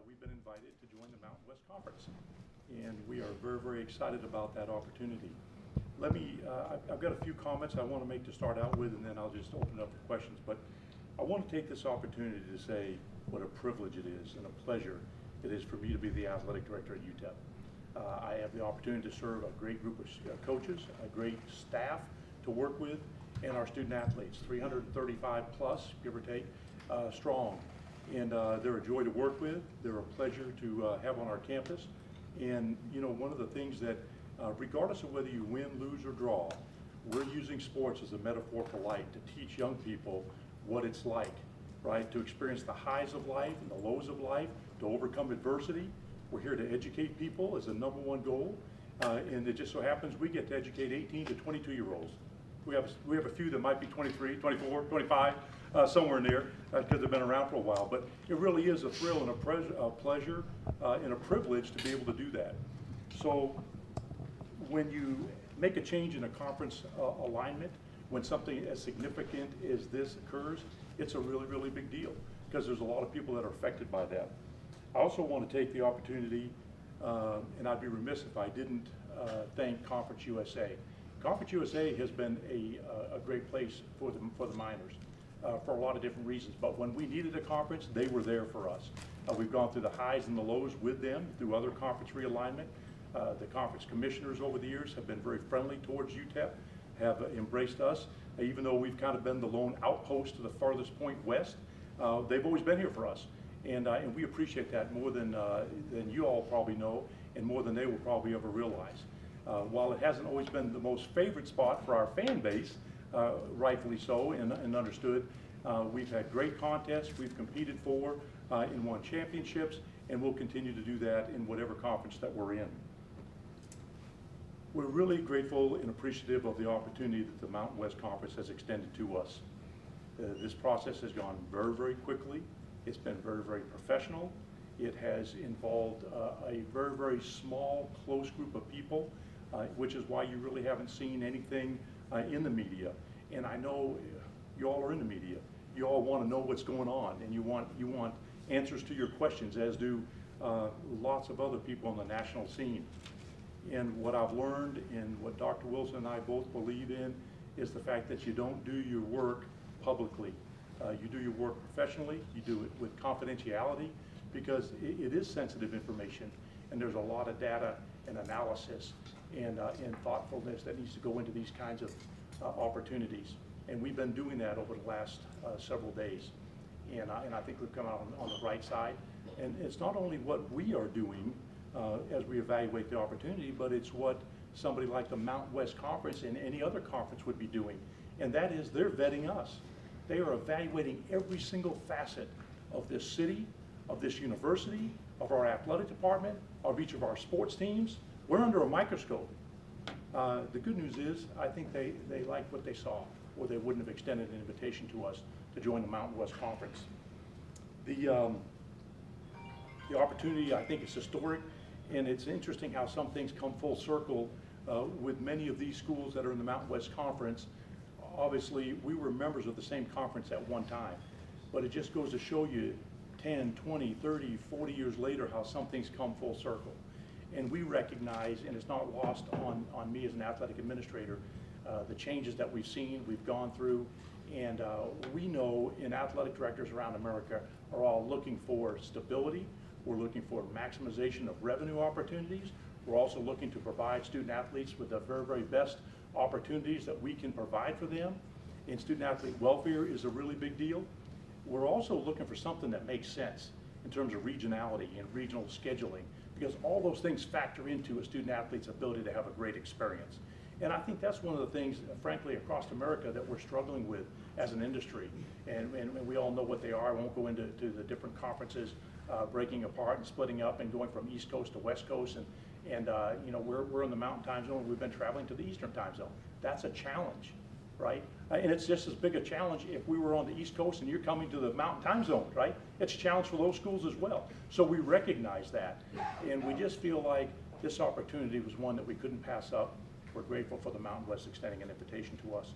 we've been invited to join the Mountain West Conference, and we are very, very excited about that opportunity. I've got a few comments I want to make to start out with, and then I'll just open it up for questions. But I want to take this opportunity to say what a privilege it is and a pleasure it is for me to be the athletic director at UTEP. I have the opportunity to serve a great group of coaches, a great staff to work with, and our student athletes, 335 plus, give or take, strong. And they're a joy to work with. They're a pleasure to have on our campus. And you know, one of the things that, regardless of whether you win, lose, or draw, we're using sports as a metaphor for life to teach young people what it's like, right? To experience the highs of life and the lows of life, to overcome adversity. We're here to educate people as the #1 goal. And it just so happens we get to educate 18 to 22-year-olds. We have a few that might be 23, 24, 25, somewhere in there, because they've been around for a while. But it really is a thrill and a pleasure and a privilege to be able to do that. So when you make a change in a conference alignment, when something as significant as this occurs, it's a really, really big deal, because there's a lot of people that are affected by that. I also want to take the opportunity, and I'd be remiss if I didn't thank Conference USA. Conference USA has been a great place for the minors for a lot of different reasons. But when we needed a conference, they were there for us. We've gone through the highs and the lows with them through other conference realignment. The conference commissioners over the years have been very friendly towards UTEP, have embraced us. Even though we've kind of been the lone outpost to the farthest point west, they've always been here for us. And we appreciate that more than you all probably know, and more than they will probably ever realize. While it hasn't always been the most favorite spot for our fan base, rightfully so and understood, we've had great contests we've competed for and won championships, and we'll continue to do that in whatever conference that we're in. We're really grateful and appreciative of the opportunity that the Mountain West Conference has extended to us. This process has gone very, very quickly. It's been very, very professional. It has involved a very, very small, close group of people, which is why you really haven't seen anything in the media. And I know you all are in the media. You all want to know what's going on, and you want answers to your questions, as do lots of other people on the national scene. And what I've learned, and what Dr. Wilson and I both believe in, is the fact that you don't do your work publicly. You do your work professionally. You do it with confidentiality, because it is sensitive information, and there's a lot of data and analysis and thoughtfulness that needs to go into these kinds of opportunities. And we've been doing that over the last several days. And I think we've come out on the right side. And it's not only what we are doing as we evaluate the opportunity, but it's what somebody like the Mountain West Conference and any other conference would be doing. And that is, they're vetting us. They are evaluating every single facet of this city, of this university, of our athletic department, of each of our sports teams. We're under a microscope. The good news is, I think they like what they saw, or they wouldn't have extended an invitation to us to join the Mountain West Conference. The opportunity, I think, is historic, and it's interesting how some things come full circle with many of these schools that are in the Mountain West Conference. Obviously, we were members of the same conference at one time, but it just goes to show you 10, 20, 30, 40 years later how some things come full circle. And we recognize, and it's not lost on me as an athletic administrator, the changes that we've seen, we've gone through, and we know in athletic directors around America are all looking for stability. We're looking for maximization of revenue opportunities. We're also looking to provide student athletes with the very, very best opportunities that we can provide for them. And student athlete welfare is a really big deal. We're also looking for something that makes sense in terms of regionality and regional scheduling, because all those things factor into a student athlete's ability to have a great experience. And I think that's one of the things, frankly, across America that we're struggling with as an industry. And we all know what they are. I won't go into the different conferences breaking apart and splitting up and going from East Coast to West Coast. And you know, we're in the Mountain Time Zone. We've been traveling to the Eastern Time Zone. That's a challenge, right? And it's just as big a challenge if we were on the East Coast and you're coming to the Mountain Time Zone, right? It's a challenge for those schools as well. So we recognize that, and we just feel like this opportunity was one that we couldn't pass up. We're grateful for the Mountain West extending an invitation to us.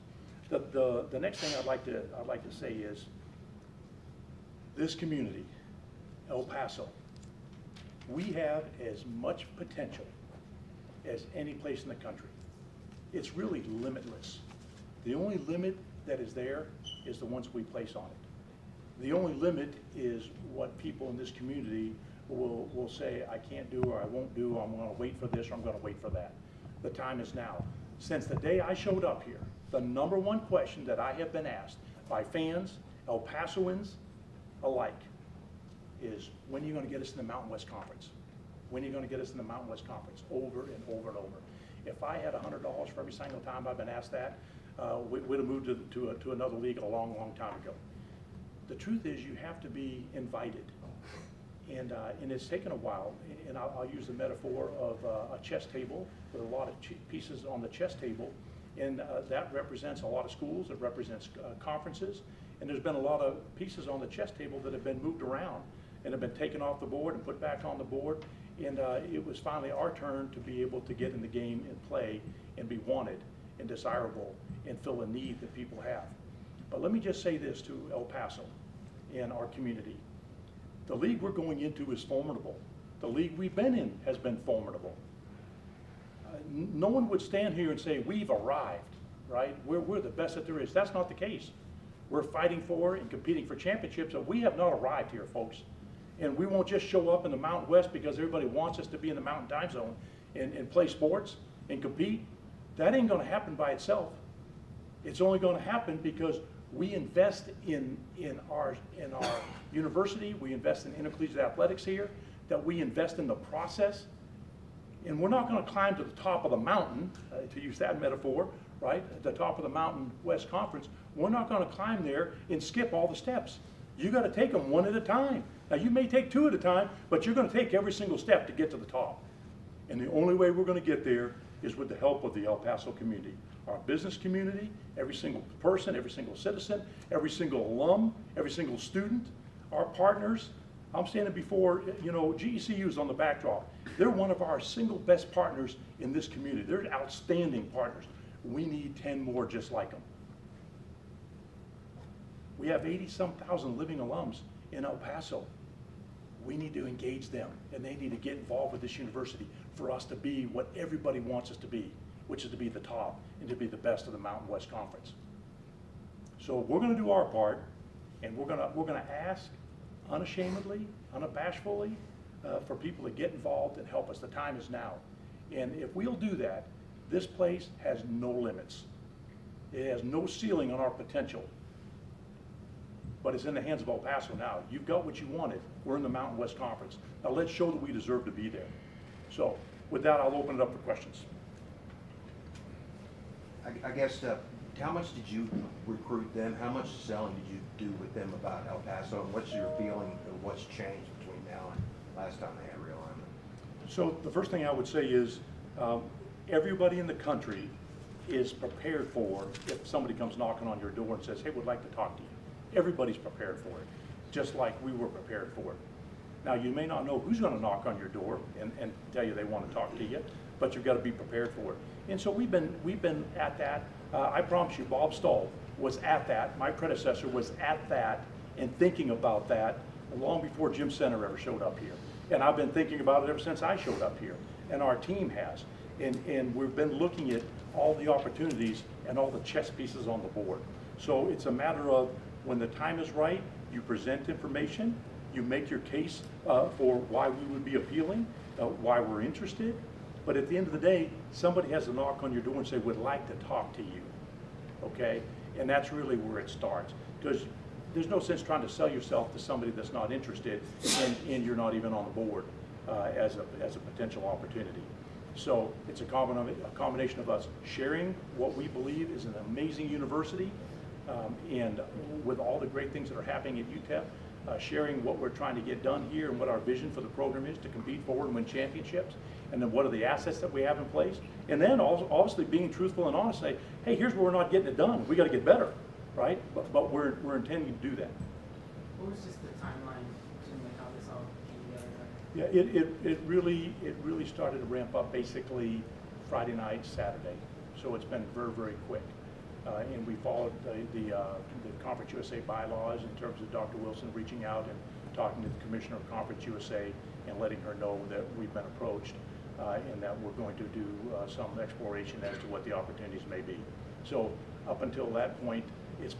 The next thing I'd like to say is, this community, El Paso, We have as much potential as any place in the country. It's really limitless. The only limit that is there is the ones we place on it. The only limit is what people in this community will say, I can't do or I won't do, I'm gonna wait for this or I'm gonna wait for that. The time is now. Since the day I showed up here, the #1 question that I have been asked by fans, El Pasoans alike, is when are you gonna get us in the Mountain West Conference? When are you gonna get us in the Mountain West Conference? Over and over and over. If I had $100 for every single time I've been asked that, we'd have moved to another league a long, long time ago. The truth is you have to be invited. And it's taken a while, and I'll use the metaphor of a chess table with a lot of pieces on the chess table, and that represents a lot of schools, it represents conferences, and there's been a lot of pieces on the chess table that have been moved around and have been taken off the board and put back on the board, and it was finally our turn to be able to get in the game and play and be wanted and desirable and fill a need that people have. But let me just say this to El Paso and our community. The league we're going into is formidable. The league we've been in has been formidable. No one would stand here and say, we've arrived, right? We're the best that there is. That's not the case. We're fighting for and competing for championships, and we have not arrived here, folks. And we won't just show up in the Mountain West because everybody wants us to be in the Mountain Time Zone and play sports and compete. That ain't gonna happen by itself. It's only gonna happen because we invest in our university, we invest in intercollegiate athletics here, that we invest in the process. And we're not gonna climb to the top of the mountain, to use that metaphor, right? At the top of the Mountain West Conference, we're not gonna climb there and skip all the steps. You gotta take them one at a time. Now you may take 2 at a time, but you're gonna take every single step to get to the top. And the only way we're gonna get there is with the help of the El Paso community. Our business community, every single person, every single citizen, every single alum, every single student, our partners. I'm standing before, GECU's on the backdrop. They're one of our single best partners in this community. They're outstanding partners. We need 10 more just like them. We have 80-some thousand living alums in El Paso. We need to engage them, and they need to get involved with this university for us to be what everybody wants us to be, which is to be the top and to be the best of the Mountain West Conference. So we're going to do our part, and we're going to ask unashamedly, unabashedly, for people to get involved and help us. The time is now, and if we'll do that, this place has no limits. It has no ceiling on our potential. But it's in the hands of El Paso now. You've got what you wanted. We're in the Mountain West Conference. Now let's show that we deserve to be there. So with that, I'll open it up for questions. I guess, how much did you recruit them? How much selling did you do with them about El Paso? And what's your feeling of what's changed between now and last time they had realignment? So the first thing I would say is everybody in the country is prepared for if somebody comes knocking on your door and says, hey, we'd like to talk to you. Everybody's prepared for it, just like we were prepared for it. Now, you may not know who's going to knock on your door and tell you they want to talk to you, but you've got to be prepared for it. And so we've been at that. I promise you, Bob Stahl was at that. My predecessor was at that and thinking about that long before Jim Center ever showed up here. And I've been thinking about it ever since I showed up here, and our team has. And we've been looking at all the opportunities and all the chess pieces on the board. So it's a matter of when the time is right, you present information, you make your case for why we would be appealing, why we're interested. But at the end of the day, somebody has to knock on your door and say, we'd like to talk to you, okay? And that's really where it starts. Because there's no sense trying to sell yourself to somebody that's not interested and you're not even on the board as a potential opportunity. So it's a combination of us sharing what we believe is an amazing university, and with all the great things that are happening at UTEP, sharing what we're trying to get done here and what our vision for the program is to compete forward and win championships, and then what are the assets that we have in place, and then obviously being truthful and honest, say, hey, here's where we're not getting it done. We got to get better, right? But we're intending to do that. What was just the timeline to how this all came together? Yeah, it really started to ramp up basically Friday night, Saturday. So it's been very, very quick. And we followed the Conference USA bylaws in terms of Dr. Wilson reaching out and talking to the Commissioner of Conference USA and letting her know that we've been approached and that we're going to do some exploration as to what the opportunities may be. So up until that point, it's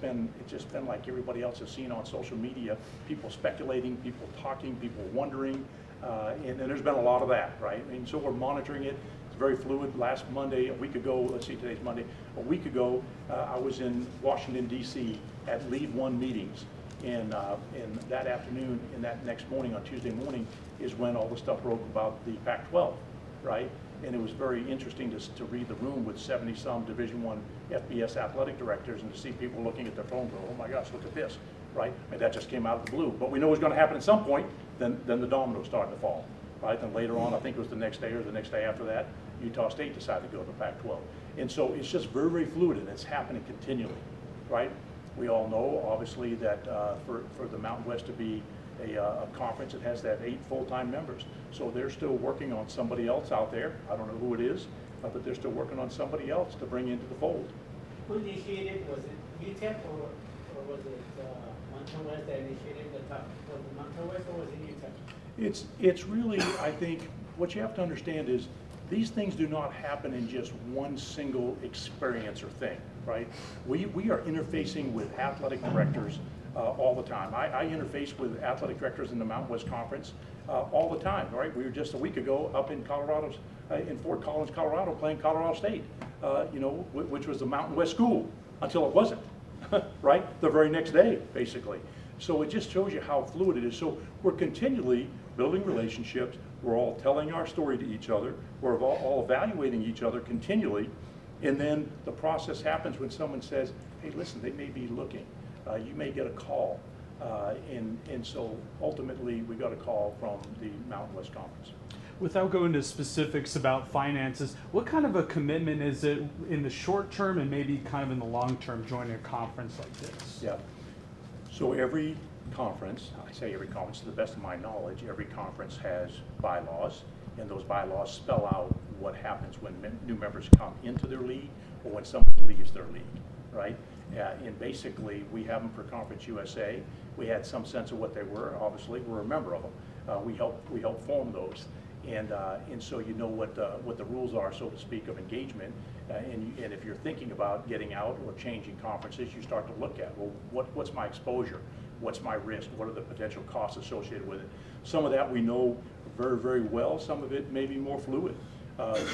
just been like everybody else has seen on social media, people speculating, people talking, people wondering, and there's been a lot of that, right? I mean, so we're monitoring it. It's very fluid. Last Monday, a week ago, let's see, today's Monday, a week ago, I was in Washington, D.C. at Lead One meetings, and that afternoon and that next morning, on Tuesday morning, is when all the stuff broke about the Pac-12, right? And it was very interesting to read the room with 70-some Division I FBS athletic directors and to see people looking at their phone go, oh my gosh, look at this, right? I mean, that just came out of the blue. But we know it's going to happen at some point, then the dominoes started to fall, right? Then later on, I think it was the next day or the next day after that, Utah State decided to go to the Pac-12. And so it's just very, very fluid, and it's happening continually, right? We all know, obviously, that for the Mountain West to be a conference, it has to have 8 full-time members. So they're still working on somebody else out there. I don't know who it is, but they're still working on somebody else to bring into the fold. Who initiated, was it UTEP or was it Mountain West that initiated the top? Was it Mountain West or was it UTEP? It's really, I think, what you have to understand is these things do not happen in just one single experience or thing, right? We are interfacing with athletic directors all the time. I interface with athletic directors in the Mountain West Conference all the time, right? We were just a week ago up in Colorado, in Fort Collins, Colorado, playing Colorado State, which was the Mountain West school until it wasn't, right? The very next day, basically. So it just shows you how fluid it is. So we're continually building relationships. We're all telling our story to each other. We're all evaluating each other continually. And then the process happens when someone says, hey, listen, they may be looking. You may get a call. And so ultimately, we got a call from the Mountain West Conference. Without going into specifics about finances, what kind of a commitment is it in the short term and maybe kind of in the long term joining a conference like this? Yeah. So every conference, I say every conference to the best of my knowledge, every conference has bylaws, and those bylaws spell out what happens when new members come into their league or when somebody leaves their league, right? And basically, we have them for Conference USA. We had some sense of what they were. Obviously, we're a member of them. We help form those, and so you know what the rules are, so to speak, of engagement. And if you're thinking about getting out or changing conferences, you start to look at, well, what's my exposure? What's my risk? What are the potential costs associated with it? Some of that we know very, very well. Some of it may be more fluid.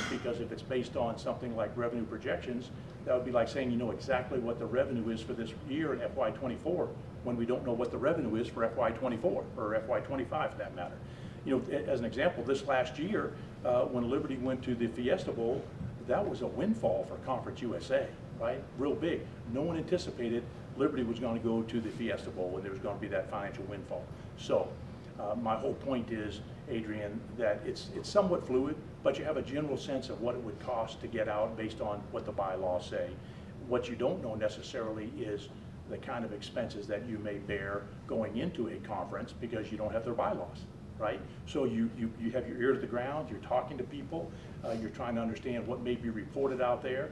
Because if it's based on something like revenue projections, that would be like saying you know exactly what the revenue is for this year in FY24 when we don't know what the revenue is for FY24 or FY25 for that matter. You know, as an example, this last year when Liberty went to the Fiesta Bowl, that was a windfall for Conference USA, right? Real big. No one anticipated Liberty was going to go to the Fiesta Bowl and there was going to be that financial windfall. So my whole point is, Adrian, that it's somewhat fluid, but you have a general sense of what it would cost to get out based on what the bylaws say. What you don't know necessarily is the kind of expenses that you may bear going into a conference because you don't have their bylaws, right? So you have your ear to the ground, you're talking to people, you're trying to understand what may be reported out there.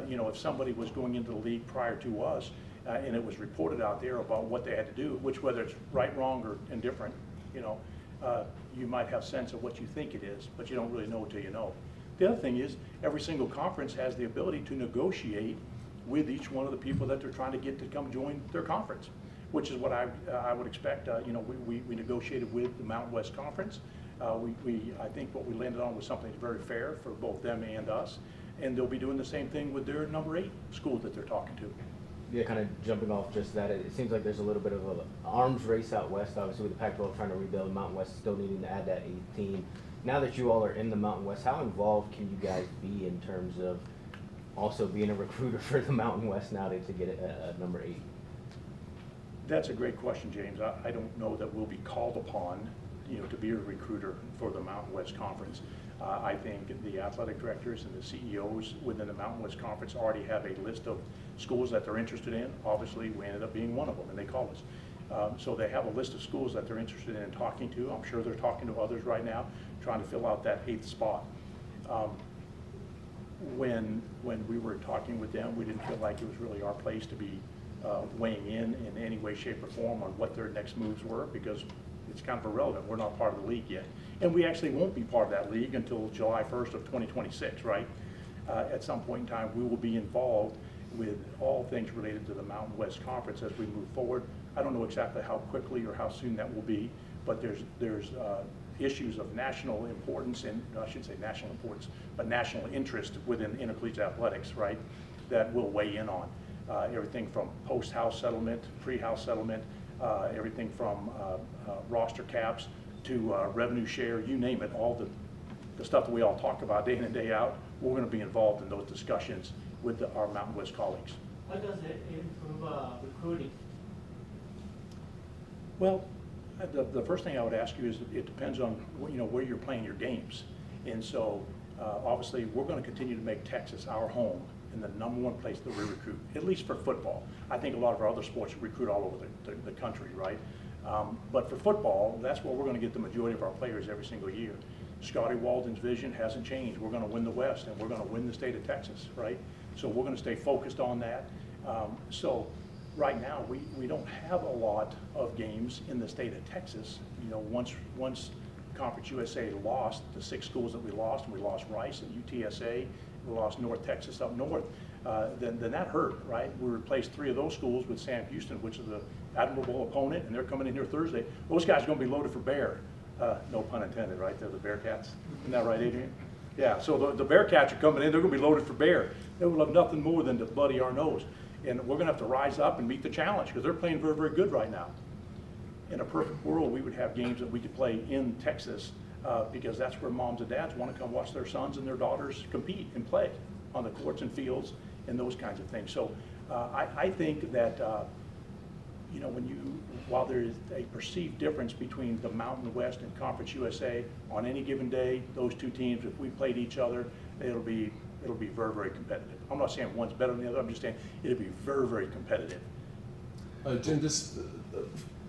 You know, if somebody was going into the league prior to us and it was reported out there about what they had to do, which whether it's right, wrong, or indifferent, you know, you might have sense of what you think it is, but you don't really know until you know. The other thing is, every single conference has the ability to negotiate with each one of the people that they're trying to get to come join their conference, which is what I would expect. You know, we negotiated with the Mountain West Conference. I think what we landed on was something that's very fair for both them and us, and they'll be doing the same thing with their number 8 schools that they're talking to. Yeah, kind of jumping off just that, it seems like there's a little bit of an arms race out west, obviously with the Pac-12 trying to rebuild, Mountain West still needing to add that 8th team. Now that you all are in the Mountain West, how involved can you guys be in terms of also being a recruiter for the Mountain West now to get a number 8? That's a great question, James. I don't know that we'll be called upon, you know, to be a recruiter for the Mountain West Conference. I think the athletic directors and the CEOs within the Mountain West Conference already have a list of schools that they're interested in. Obviously, we ended up being one of them, and they called us. So they have a list of schools that they're interested in talking to. I'm sure they're talking to others right now, trying to fill out that 8th spot. When we were talking with them, we didn't feel like it was really our place to be weighing in any way, shape, or form on what their next moves were, because it's kind of irrelevant. We're not part of the league yet. And we actually won't be part of that league until July 1st of 2026, right? At some point in time, we will be involved with all things related to the Mountain West Conference as we move forward. I don't know exactly how quickly or how soon that will be, but there's issues of national importance, and I shouldn't say national importance, but national interest within intercollegiate athletics, right, that we'll weigh in on. Everything from post-house settlement, pre-house settlement, everything from roster caps to revenue share, you name it, all the stuff that we all talk about day in and day out, we're going to be involved in those discussions with our Mountain West colleagues. How does it improve recruiting? Well, the first thing I would ask you is it depends on where you're playing your games. And so obviously we're going to continue to make Texas our home and the #1 place that we recruit, at least for football. I think a lot of our other sports recruit all over the country, right? But for football, that's where we're going to get the majority of our players every single year. Scotty Walden's vision hasn't changed. We're going to win the West and we're going to win the state of Texas, right? So we're going to stay focused on that. So right now, we don't have a lot of games in the state of Texas. Once Conference USA lost the 6 schools that we lost, and we lost Rice and UTSA, we lost North Texas up north, then that hurt, right? We replaced 3 of those schools with Sam Houston, which is an admirable opponent, and they're coming in here Thursday. Those guys are going to be loaded for bear. No pun intended, right? They're the Bearcats. Isn't that right, Adrian? Yeah, so the Bearcats are coming in. They're going to be loaded for bear. They will have nothing more than to bloody our nose. And we're going to have to rise up and meet the challenge because they're playing very, very good right now. In a perfect world, we would have games that we could play in Texas because that's where moms and dads want to come watch their sons and their daughters compete and play on the courts and fields and those kinds of things. So I think that, while there is a perceived difference between the Mountain West and Conference USA, on any given day, those 2 teams, if we played each other, it'll be very, very competitive. I'm not saying one's better than the other. I'm just saying it'll be very, very competitive. Jim, just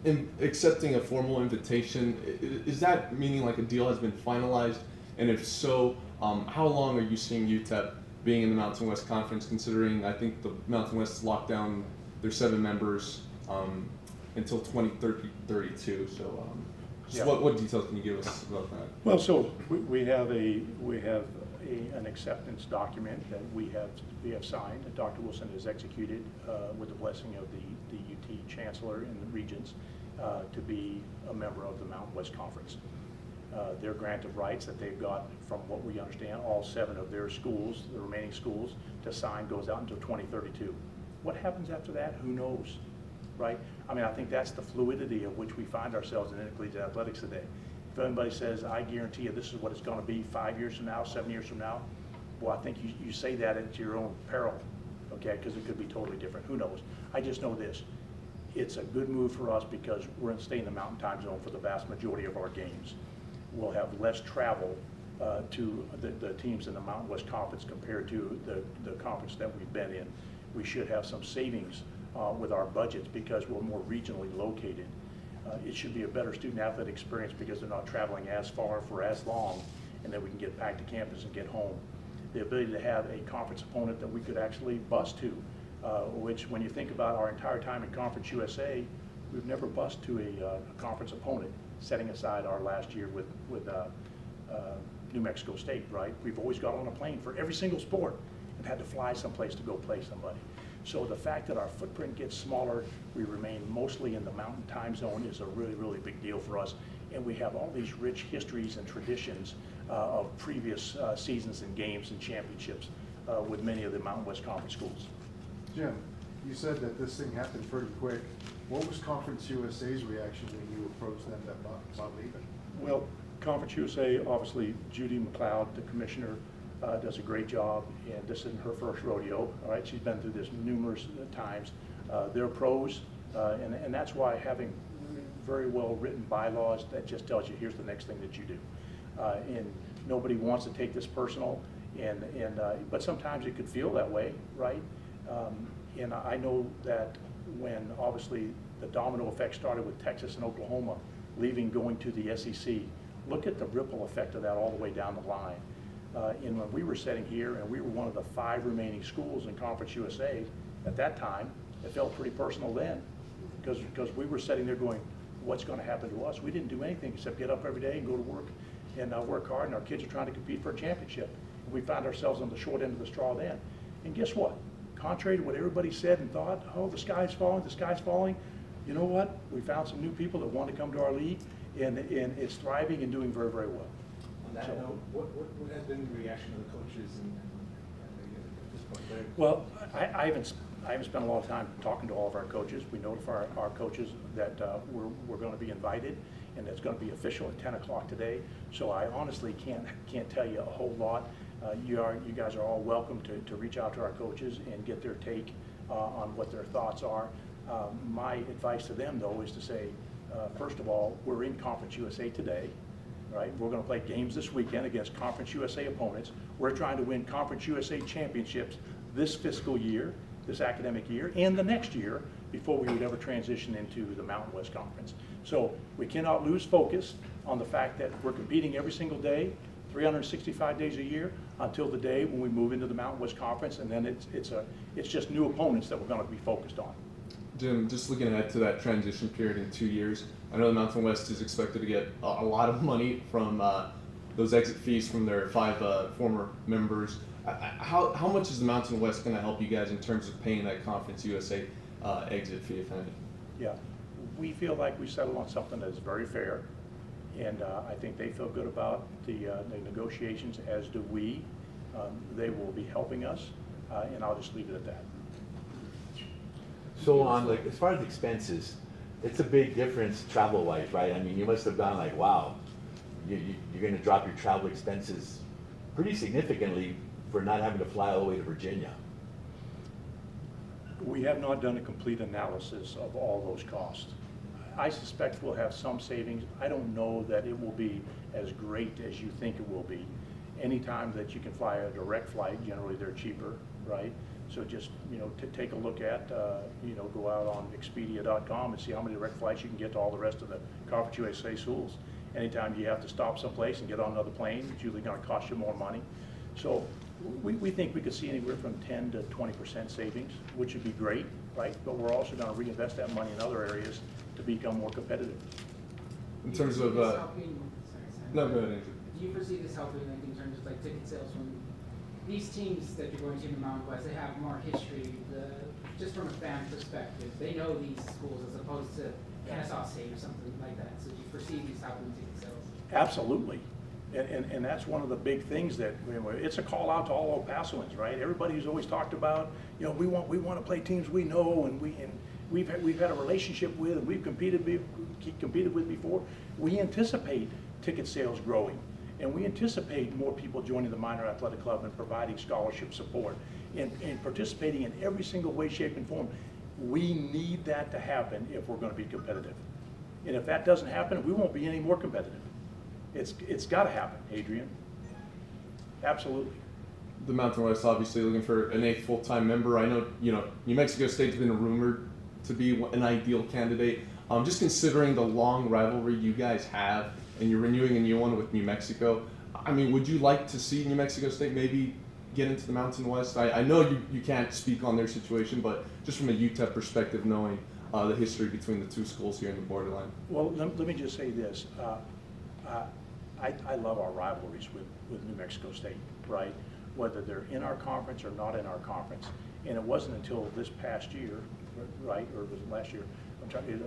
in accepting a formal invitation, is that meaning like a deal has been finalized? And if so, how long are you seeing UTEP being in the Mountain West Conference, considering I think the Mountain West locked down their 7 members until 2032. So, Yeah. what details can you give us about that? Well, so we have an acceptance document that we have signed, that Dr. Wilson has executed with the blessing of the UT Chancellor and the Regents to be a member of the Mountain West Conference. Their grant of rights that they've got, from what we understand, all 7 of their schools, the remaining schools, to sign goes out until 2032. What happens after that? Who knows, right? I mean, I think that's the fluidity of which we find ourselves in intercollegiate athletics today. If anybody says, I guarantee you this is what it's going to be 5 years from now, 7 years from now, well, I think you say that at your own peril, okay, because it could be totally different. Who knows? I just know this. It's a good move for us because we're going to stay in the Mountain Time Zone for the vast majority of our games. We'll have less travel to the teams in the Mountain West Conference compared to the conference that we've been in. We should have some savings with our budgets because we're more regionally located. It should be a better student athlete experience because they're not traveling as far for as long, and then we can get back to campus and get home. The ability to have a conference opponent that we could actually bus to, which when you think about our entire time in Conference USA, we've never bused to a conference opponent, setting aside our last year with New Mexico State, right? We've always got on a plane for every single sport and had to fly someplace to go play somebody. So the fact that our footprint gets smaller, we remain mostly in the Mountain Time Zone is a really, really big deal for us. And we have all these rich histories and traditions of previous seasons and games and championships with many of the Mountain West Conference schools. Jim, you said that this thing happened pretty quick. What was Conference USA's reaction when you approached them about leaving? Well, Conference USA, obviously, Judy McLeod, the commissioner, does a great job, and this isn't her first rodeo. All right, she's been through this numerous times. They're pros, and that's why having very well written bylaws that just tells you here's the next thing that you do. And nobody wants to take this personal, but sometimes it could feel that way, right? And I know that when obviously the domino effect started with Texas and Oklahoma leaving, going to the SEC, look at the ripple effect of that all the way down the line. And when we were sitting here and we were one of the 5 remaining schools in Conference USA, at that time, it felt pretty personal then because we were sitting there going, what's going to happen to us. We didn't do anything except get up every day and go to work and work hard, and our kids are trying to compete for a championship. And we found ourselves on the short end of the straw then. And guess what? Contrary to what everybody said and thought, oh, the sky's falling, you know what? We found some new people that want to come to our league, and it's thriving and doing very, very well. On that So- note, what has been the reaction of the coaches at this point? Well, I haven't spent a lot of time talking to all of our coaches. We notify our coaches that we're going to be invited, and it's going to be official at 10 o'clock today. So I honestly can't tell you a whole lot. You guys are all welcome to reach out to our coaches and get their take on what their thoughts are. My advice to them, though, is to say, first of all, we're in Conference USA today. Right? We're going to play games this weekend against Conference USA opponents. We're trying to win Conference USA championships this fiscal year, this academic year, and the next year before we would ever transition into the Mountain West Conference. So we cannot lose focus on the fact that we're competing every single day, 365 days a year, until the day when we move into the Mountain West Conference, and then it's just new opponents that we're going to be focused on. Jim, just looking ahead to that transition period in 2 years, I know the Mountain West is expected to get a lot of money from those exit fees from their 5 former members. How much is the Mountain West going to help you guys in terms of paying that Conference USA exit fee, if any? Yeah, we feel like we settled on something that's very fair, and I think they feel good about the negotiations, as do we. They will be helping us, and I'll just leave it at that. So on, like, as far as expenses, it's a big difference travel-wise, right? I mean, you must have gone like, wow, you're gonna drop your travel expenses pretty significantly for not having to fly all the way to Virginia. We have not done a complete analysis of all those costs. I suspect we'll have some savings. I don't know that it will be as great as you think it will be. Anytime that you can fly a direct flight, generally they're cheaper, right? So just, to take a look at, go out on Expedia.com and see how many direct flights you can get to all the rest of the Conference USA schools. Anytime you have to stop someplace and get on another plane, it's usually going to cost you more money. So we think we could see anywhere from 10 to 20% savings, which would be great, right? But we're also going to reinvest that money in other areas to become more competitive. In terms of, Sorry. no, go ahead, Andrew. Do you foresee this helping, like, in terms of like ticket sales from these teams that you're going to in the Mountain West? They have more history, just from a fan perspective. They know these schools as opposed to Kennesaw State or something like that. So do you foresee these helping ticket sales? Absolutely. And that's one of the big things that, it's a call out to all El Pasoans, right? Everybody who's always talked about, we want to play teams we know and we've had a relationship with and we've competed with before. We anticipate ticket sales growing, and we anticipate more people joining the minor athletic club and providing scholarship support and participating in every single way, shape, and form. We need that to happen if we're going to be competitive. And if that doesn't happen, we won't be any more competitive. It's got to happen, Adrian. Absolutely. The Mountain West obviously looking for an 8th full-time member. I know, New Mexico State's been rumored to be an ideal candidate. Just considering the long rivalry you guys have, and you're renewing a new one with New Mexico, I mean, would you like to see New Mexico State maybe get into the Mountain West? I know you can't speak on their situation, but just from a UTEP perspective, knowing the history between the two schools here in the borderline. Well, let me just say this. I love our rivalries with New Mexico State, right? Whether they're in our conference or not in our conference. And it wasn't until this past year, right, or was it last year?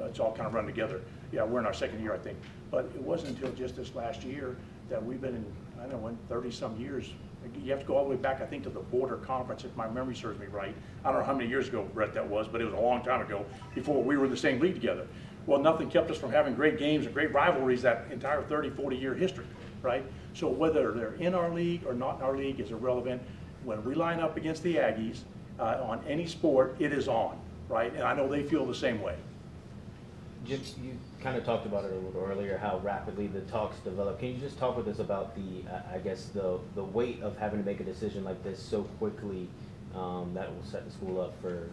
It's all kind of run together. Yeah, we're in our 2nd year, I think. But it wasn't until just this last year that we've been in, I don't know, 30-some years. You have to go all the way back, I think, to the border conference, if my memory serves me right. I don't know how many years ago, Brett, that was, but it was a long time ago, before we were in the same league together. Well, nothing kept us from having great games and great rivalries that entire 30, 40-year history, right? So whether they're in our league or not in our league is irrelevant. When we line up against the Aggies on any sport, it is on, right? And I know they feel the same way. Jim, you kind of talked about it a little earlier, how rapidly the talks develop. Can you just talk with us about the weight of having to make a decision like this so quickly that will set the school up for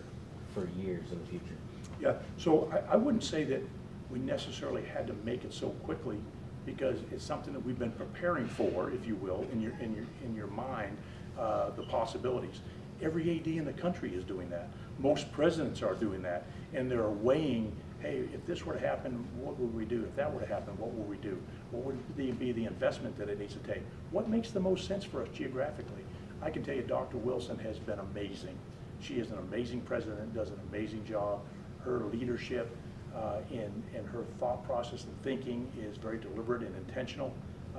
years in the future? Yeah, so I wouldn't say that we necessarily had to make it so quickly, because it's something that we've been preparing for, if you will, in your mind, the possibilities. Every AD in the country is doing that. Most presidents are doing that, and they're weighing hey, if this were to happen, what would we do? If that were to happen, what would we do? What would be the investment that it needs to take? What makes the most sense for us geographically? I can tell you Dr. Wilson has been amazing. She is an amazing president, does an amazing job. Her leadership and her thought process and thinking is very deliberate and intentional.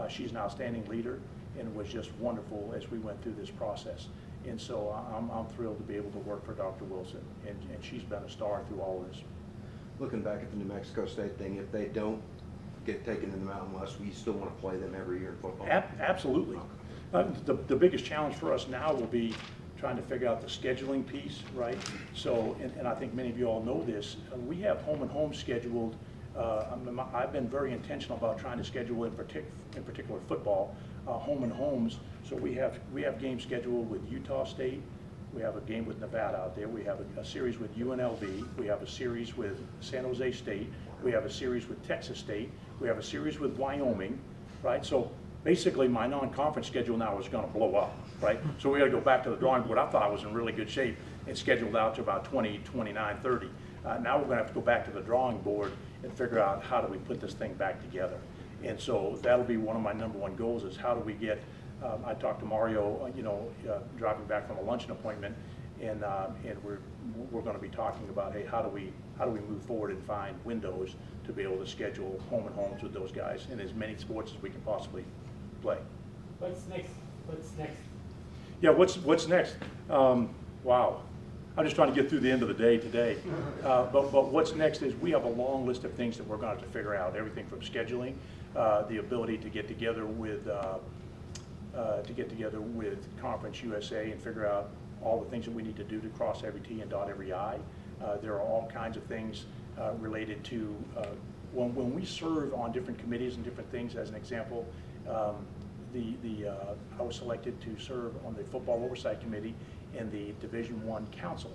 She's an outstanding leader, and it was just wonderful as we went through this process. And so I'm thrilled to be able to work for Dr. Wilson, and she's been a star through all of this. Looking back at the New Mexico State thing, if they don't get taken in the Mountain West, we still want to play them every year in football? Absolutely. The biggest challenge for us now will be trying to figure out the scheduling piece, right? So, and I think many of you all know this, we have home and home scheduled. I've been very intentional about trying to schedule in particular football, home and homes. So we have games scheduled with Utah State. We have a game with Nevada out there. We have a series with UNLV. We have a series with San Jose State. We have a series with Texas State. We have a series with Wyoming, right? So basically my non-conference schedule now is going to blow up, right? So we got to go back to the drawing board. I thought I was in really good shape and scheduled out to about 20, 29, 30. Now we're going to have to go back to the drawing board and figure out how do we put this thing back together. And so that'll be one of my #1 goals is how do we get, I talked to Mario, driving back from a luncheon appointment, and we're going to be talking about, hey, how do we move forward and find windows to be able to schedule home and homes with those guys in as many sports as we can possibly play. What's next? What's next? Yeah, what's next? Wow. I'm just trying to get through the end of the day today. But what's next is we have a long list of things that we're going to have to figure out. Everything from scheduling, the ability to get together with Conference USA and figure out all the things that we need to do to cross every T and dot every I. There are all kinds of things related to when we serve on different committees and different things. As an example, I was selected to serve on the Football Oversight Committee and the Division I Council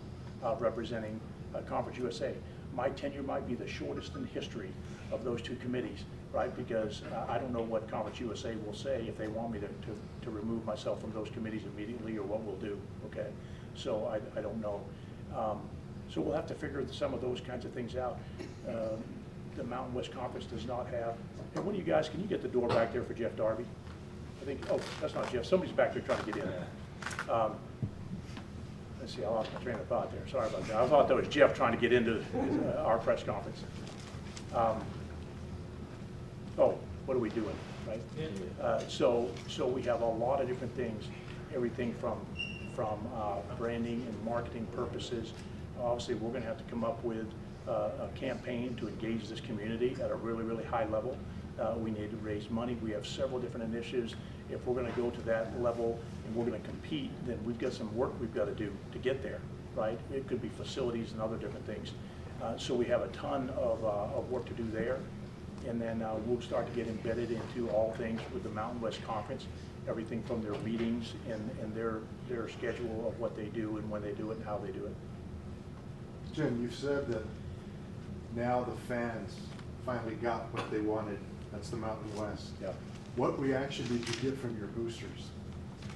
representing Conference USA. My tenure might be the shortest in history of those two committees, right? Because I don't know what Conference USA will say if they want me to remove myself from those committees immediately or what we'll do, okay? So I don't know. So we'll have to figure some of those kinds of things out. The Mountain West Conference does not have, hey, what do you guys, can you get the door back there for Jeff Darby? I think, oh, that's not Jeff, somebody's back there trying to get in. Let's see, I lost my train of thought there, sorry about that. I thought that was Jeff trying to get into our press conference. Oh, what are we doing, right? So we have a lot of different things, everything from branding and marketing purposes. Obviously, we're gonna have to come up with a campaign to engage this community at a really, really high level. We need to raise money. We have several different initiatives. If we're going to go to that level and we're going to compete, then we've got some work we've got to do to get there, right? It could be facilities and other different things. So we have a ton of work to do there. And then we'll start to get embedded into all things with the Mountain West Conference, everything from their meetings and their schedule of what they do and when they do it and how they do it. Jim, you've said that now the fans finally got what they wanted. That's the Mountain West. Yeah. What reaction did you get from your boosters?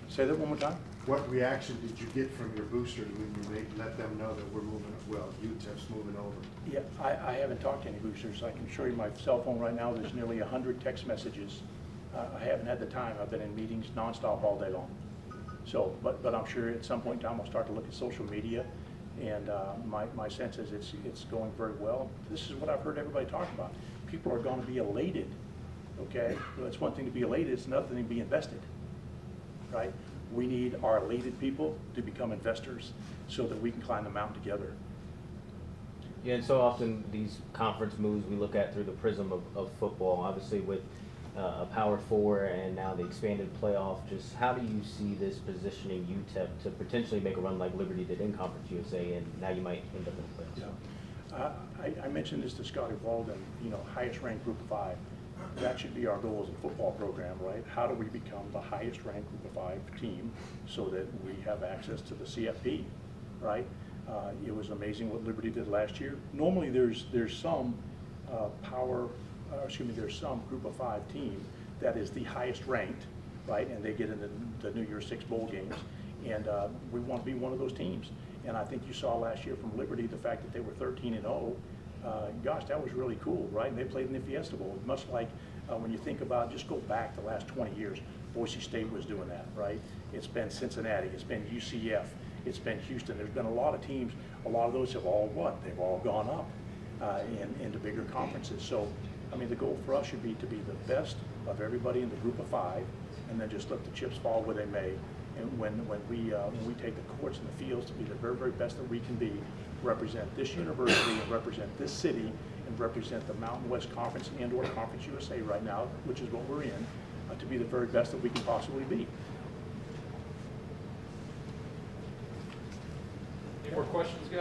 Say that one more time. What reaction did you get from your boosters when you let them know that we're moving, well, UTEP's moving over? Yeah, I haven't talked to any boosters. I can show you my cell phone right now. There's nearly 100 text messages. I haven't had the time. I've been in meetings nonstop all day long. So, but I'm sure at some point in time I'll start to look at social media, and my sense is it's going very well. This is what I've heard everybody talk about. People are going to be elated. Okay, well, it's one thing to be elated. It's another thing to be invested. Right? We need our elated people to become investors so that we can climb the mountain together. Yeah, and so often these conference moves we look at through the prism of football. Obviously with a Power 4 and now the expanded playoff, just how do you see this positioning UTEP to potentially make a run like Liberty did in Conference USA, and now you might end up in the playoffs? Yeah. I mentioned this to Scotty Walden, highest ranked group of 5. That should be our goal as a football program, right? How do we become the highest ranked group of 5 team so that we have access to the CFP, right? It was amazing what Liberty did last year. Normally there's some there's some group of 5 team that is the highest ranked, right? And they get into the New Year's 6 bowl games. And we want to be one of those teams. And I think you saw last year from Liberty the fact that they were 13-0 gosh, that was really cool, right? And they played in the Fiesta Bowl, much like when you think about, just go back the last 20 years, Boise State was doing that, right? It's been Cincinnati, it's been UCF, it's been Houston. There's been a lot of teams, a lot of those have all won. They've all gone up into bigger conferences. So, I mean, the goal for us should be to be the best of everybody in the group of 5, and then just let the chips fall where they may. And when we take the courts and the fields to be the very, very best that we can be, represent this university and represent this city and represent the Mountain West Conference and/or Conference USA right now, which is what we're in, to be the very best that we can possibly be. Any more questions, guys?